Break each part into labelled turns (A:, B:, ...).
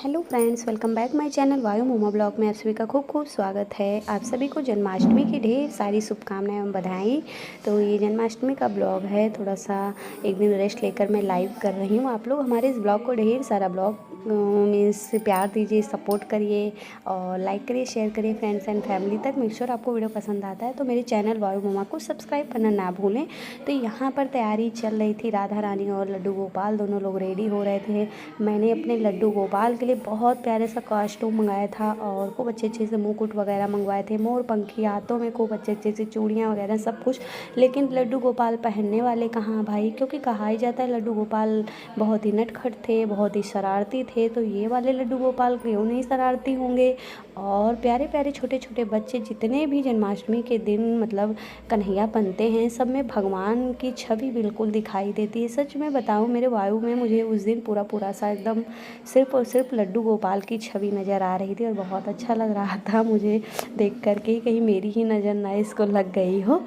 A: Hello friends, welcome back my channel वायु momo blog में आप सभी का खूब खूब स्वागत है। आप सभी को जन्माष्टमी की ढेर सारी शुभकामनाएं एवं बधाई। तो ये जन्माष्टमी का ब्लॉग है, थोड़ा सा एक दिन रेस्ट लेकर मैं लाइव कर रही हूँ। आप लोग हमारे इस ब्लॉग को ढेर सारा ब्लॉग मीन्स प्यार दीजिए, सपोर्ट करिए और लाइक करिए, शेयर करिए फ्रेंड्स एंड फैमिली तक। मेक श्योर आपको वीडियो पसंद आता है तो मेरे चैनल वायु मोमा को सब्सक्राइब करना ना भूलें। तो यहाँ पर तैयारी चल रही थी, राधा रानी और लड्डू गोपाल दोनों लोग रेडी हो रहे थे। मैंने अपने लड्डू गोपाल के लिए बहुत प्यारे सा कॉस्ट्यूम मंगाया था और खूब अच्छे अच्छे से मुकुट वगैरह मंगवाए थे, मोर पंखी, हाथों में खूब अच्छे अच्छे से चूड़ियाँ वगैरह सब कुछ। लेकिन लड्डू गोपाल पहनने वाले कहाँ भाई, क्योंकि कहा ही जाता है लड्डू गोपाल बहुत ही नटखट थे, बहुत ही शरारती थे। तो ये वाले लड्डू गोपाल क्यों नहीं शरारती होंगे। और प्यारे प्यारे छोटे छोटे बच्चे जितने भी जन्माष्टमी के दिन मतलब कन्हैया बनते हैं, सब में भगवान की छवि बिल्कुल दिखाई देती है। सच में बताऊँ, मेरे वायु में मुझे उस दिन पूरा पूरा सा एकदम सिर्फ और सिर्फ लड्डू गोपाल की छवि नज़र आ रही थी और बहुत अच्छा लग रहा था मुझे देख कर के, कहीं मेरी ही नज़र ना इसको लग गई हो।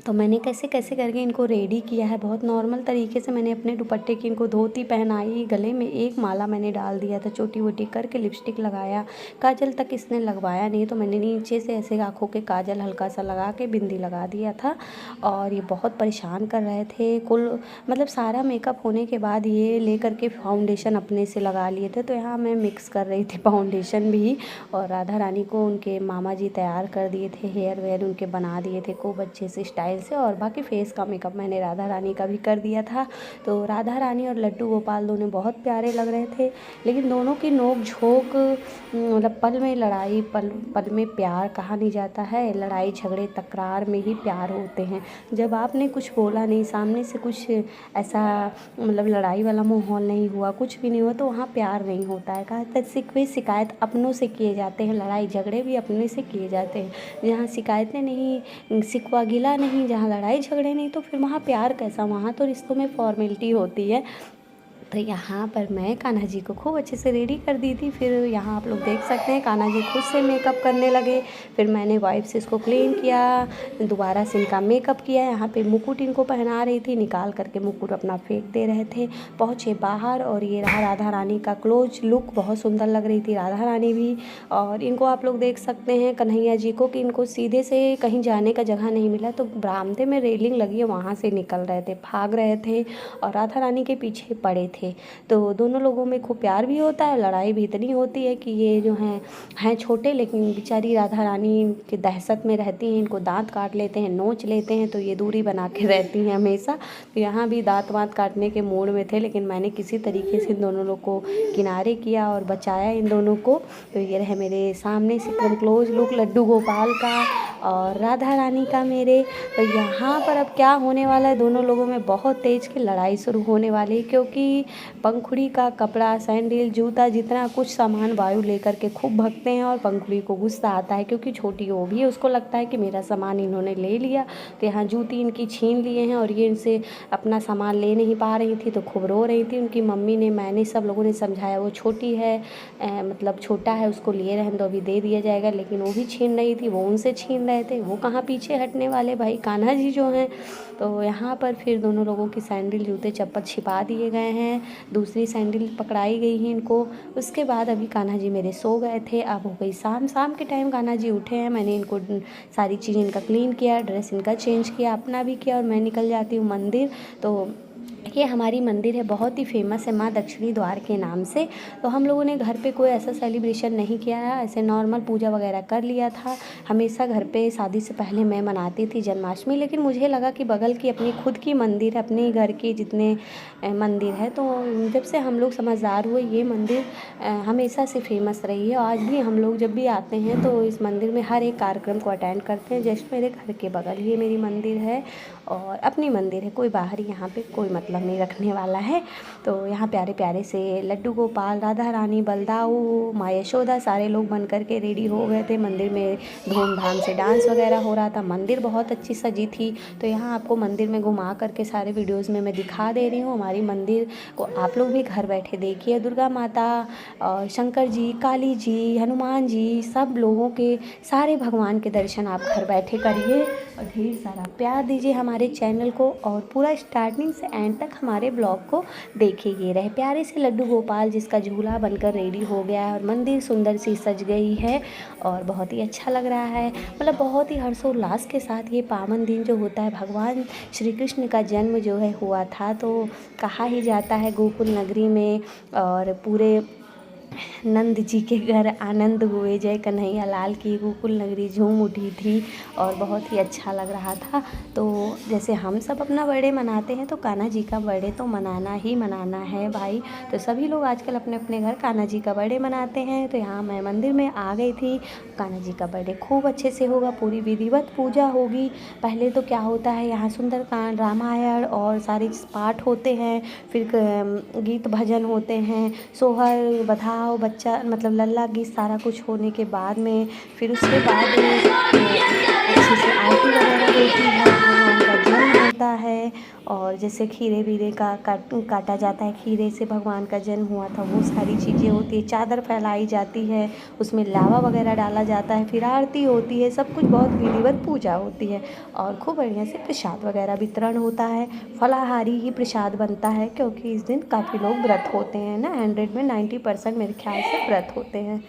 A: तो मैंने कैसे कैसे करके इनको रेडी किया है, बहुत नॉर्मल तरीके से मैंने अपने दुपट्टे की इनको धोती पहनाई, गले में एक माला मैंने डाल दिया था, छोटी वोटी करके लिपस्टिक लगाया, काजल तक इसने लगवाया नहीं तो मैंने नीचे से ऐसे आँखों के काजल हल्का सा लगा के बिंदी लगा दिया था। और ये बहुत परेशान कर रहे थे, कुल मतलब सारा मेकअप होने के बाद ये ले करके फाउंडेशन अपने से लगा लिए थे। तो यहाँ मैं मिक्स कर रही थी फाउंडेशन भी। और राधा रानी को उनके मामा जी तैयार कर दिए थे, हेयर वेयर उनके बना दिए थे खूब अच्छे से स्टाइल से। और बाकी फेस का मेकअप मैंने राधा रानी का भी कर दिया था। तो राधा रानी और लड्डू गोपाल दोनों बहुत प्यारे लग रहे थे। लेकिन दोनों की नोक झोंक मतलब पल में लड़ाई, पल पल में प्यार कहा नहीं जाता है। लड़ाई झगड़े तकरार में ही प्यार होते हैं। जब आपने कुछ बोला नहीं, सामने से कुछ ऐसा मतलब लड़ाई वाला माहौल नहीं हुआ, कुछ भी नहीं हुआ, तो वहाँ प्यार नहीं होता है। कहा था शिकवे शिकायत अपनों से किए जाते हैं, लड़ाई झगड़े भी अपने से किए जाते हैं। जहाँ शिकायतें नहीं, शिकवा गिला नहीं, जहाँ लड़ाई झगड़े नहीं, तो फिर वहाँ प्यार कैसा। वहाँ तो रिश्तों में फॉर्मेलिटी होती है। तो यहाँ पर मैं कान्हा जी को खूब अच्छे से रेडी कर दी थी। फिर यहाँ आप लोग देख सकते हैं कान्हा जी खुद से मेकअप करने लगे। फिर मैंने वाइप से इसको क्लीन किया, दोबारा से इनका मेकअप किया। यहाँ पे मुकुट इनको पहना रही थी, निकाल करके मुकुट अपना फेंक दे रहे थे। पहुँचे बाहर और ये रहा राधा रानी का क्लोज लुक, बहुत सुंदर लग रही थी राधा रानी भी। और इनको आप लोग देख सकते हैं कन्हैया जी को कि इनको सीधे से कहीं जाने का जगह नहीं मिला, तो बरामदे में रेलिंग लगी है वहाँ से निकल रहे थे, भाग रहे थे और राधा रानी के पीछे पड़े थे। तो दोनों लोगों में खूब प्यार भी होता है, लड़ाई भी इतनी होती है कि ये जो हैं छोटे, लेकिन बेचारी राधा रानी की दहशत में रहती हैं, इनको दांत काट लेते हैं, नोच लेते हैं, तो ये दूरी बना के रहती हैं हमेशा। तो यहाँ भी दांत वाँत काटने के मूड में थे, लेकिन मैंने किसी तरीके से इन दोनों लोग को किनारे किया और बचाया इन दोनों को। तो ये रहे मेरे सामने से एकदम क्लोज लुक लड्डू गोपाल का और राधा रानी का मेरे। तो यहाँ पर अब क्या होने वाला है, दोनों लोगों में बहुत तेज़ की लड़ाई शुरू होने वाली है, क्योंकि पंखुड़ी का कपड़ा, सैंडल, जूता, जितना कुछ सामान वायु लेकर के खूब भगते हैं। और पंखुड़ी को गुस्सा आता है क्योंकि छोटी वो भी है, उसको लगता है कि मेरा सामान इन्होंने ले लिया। तो यहाँ जूती इनकी छीन लिए हैं और ये इनसे अपना सामान ले नहीं पा रही थी, तो खूब रो रही थी। उनकी मम्मी ने, मैंने, सब लोगों ने समझाया, वो छोटी है मतलब छोटा है, उसको लिए रहने दो, अभी दे दिया जाएगा। लेकिन वो भी छीन रही थी, वो उनसे छीन रहे थे, वो कहाँ पीछे हटने वाले भाई, कान्हा जी जो हैं। तो यहाँ पर फिर दोनों लोगों की सैंडल, जूते, चप्पल छिपा दिए गए हैं, दूसरी सैंडल पकड़ाई गई है इनको। उसके बाद अभी कान्हा जी मेरे सो गए थे। अब हो गई शाम, शाम के टाइम कान्हा जी उठे हैं। मैंने इनको सारी चीज़ इनका क्लीन किया, ड्रेस इनका चेंज किया, अपना भी किया और मैं निकल जाती हूँ मंदिर। तो ये हमारी मंदिर है, बहुत ही फेमस है माँ दक्षिणी द्वार के नाम से। तो हम लोगों ने घर पे कोई ऐसा सेलिब्रेशन नहीं किया है, ऐसे नॉर्मल पूजा वगैरह कर लिया था। हमेशा घर पे शादी से पहले मैं मनाती थी जन्माष्टमी, लेकिन मुझे लगा कि बगल की अपनी खुद की मंदिर है, अपने घर के जितने मंदिर है, तो जब से हम लोग समझदार हुए ये मंदिर हमेशा से फेमस रही है। आज भी हम लोग जब भी आते हैं तो इस मंदिर में हर एक कार्यक्रम को अटेंड करते हैं। जस्ट मेरे घर के बगल ही मेरी मंदिर है और अपनी मंदिर है, कोई बाहरी यहाँ पे कोई मतलब नहीं रखने वाला है। तो यहाँ प्यारे प्यारे से लड्डू गोपाल, राधा रानी, बलदाऊ, माँ यशोदा सारे लोग बन कर के रेडी हो गए थे। मंदिर में धूमधाम से डांस वगैरह हो रहा था, मंदिर बहुत अच्छी सजी थी। तो यहाँ आपको मंदिर में घुमा करके सारे वीडियोज़ में मैं दिखा दे रही हूँ। हमारी मंदिर को आप लोग भी घर बैठे देखिए। दुर्गा माता और शंकर जी, काली जी, हनुमान जी, सब लोगों के, सारे भगवान के दर्शन आप घर बैठे करिए। और ढेर सारा प्यार दीजिए हमारे चैनल को और पूरा स्टार्टिंग से एंड तक हमारे ब्लॉग को देखिए। ये रहे प्यारे से लड्डू गोपाल जिसका झूला बनकर रेडी हो गया है और मंदिर सुंदर सी सज गई है और बहुत ही अच्छा लग रहा है। मतलब बहुत ही हर्षोल्लास के साथ ये पावन दिन जो होता है, भगवान श्री कृष्ण का जन्म जो है हुआ था, तो कहा ही जाता है गोकुल नगरी में और पूरे नंद जी के घर आनंद हुए, जय कन्हैया लाल की गोकुल नगरी झूम उठी थी और बहुत ही अच्छा लग रहा था। तो जैसे हम सब अपना बर्थडे मनाते हैं तो कान्हा जी का बर्थडे तो मनाना ही मनाना है भाई। तो सभी लोग आजकल अपने अपने घर कान्हा जी का बर्थडे मनाते हैं। तो यहाँ मैं मंदिर में आ गई थी। कान्हा जी का बर्थडे खूब अच्छे से होगा, पूरी विधिवत पूजा होगी। पहले तो क्या होता है, यहाँ सुंदरकांड, रामायण और सारे पाठ होते हैं, फिर गीत भजन होते हैं, सोहर बधाओ बच्चा मतलब लल्ला गीत सारा कुछ होने के बाद में फिर उसके बाद अच्छे से आरती वगैरह होती है, भगवान का जन्म होता है। और जैसे खीरे वीरे का काटा जाता है, खीरे से भगवान का जन्म हुआ था, वो सारी चीज़ें होती है। चादर फैलाई जाती है, उसमें लावा वगैरह डाला जाता है, फिर आरती होती है, सब कुछ बहुत विधिवत पूजा होती है और खूब बढ़िया से प्रसाद वगैरह वितरण होता है। फलाहारी ही प्रसाद बनता है क्योंकि इस दिन काफ़ी लोग व्रत होते हैं ना, 100 में 90% मेरे ख्याल से व्रत होते हैं।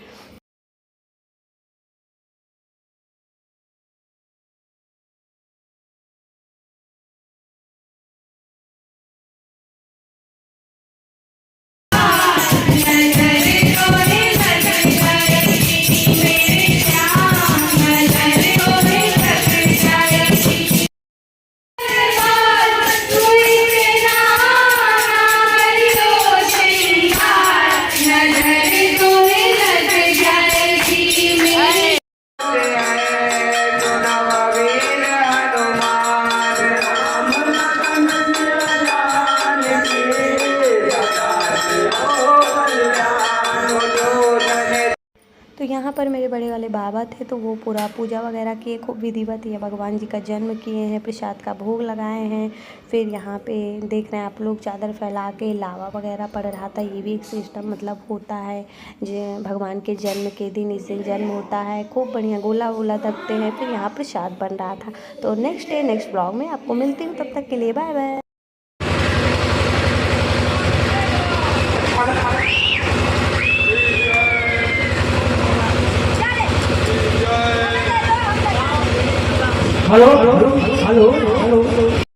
A: तो यहाँ पर मेरे बड़े वाले बाबा थे, तो वो पूरा पूजा वगैरह किए, खूब विधिवत ये भगवान जी का जन्म किए हैं, प्रसाद का भोग लगाए हैं। फिर यहाँ पे देख रहे हैं आप लोग, चादर फैला के लावा वगैरह पड़ रहा था। ये भी एक सिस्टम मतलब होता है जो भगवान के जन्म के दिन, इस दिन जन्म होता है। खूब बढ़िया गोला वोला दबते हैं, फिर यहाँ प्रसाद बन रहा था। तो नेक्स्ट डे नेक्स्ट ब्लॉग में आपको मिलती हूँ, तब तक के लिए bye bye.
B: Hello hello hello hello hello.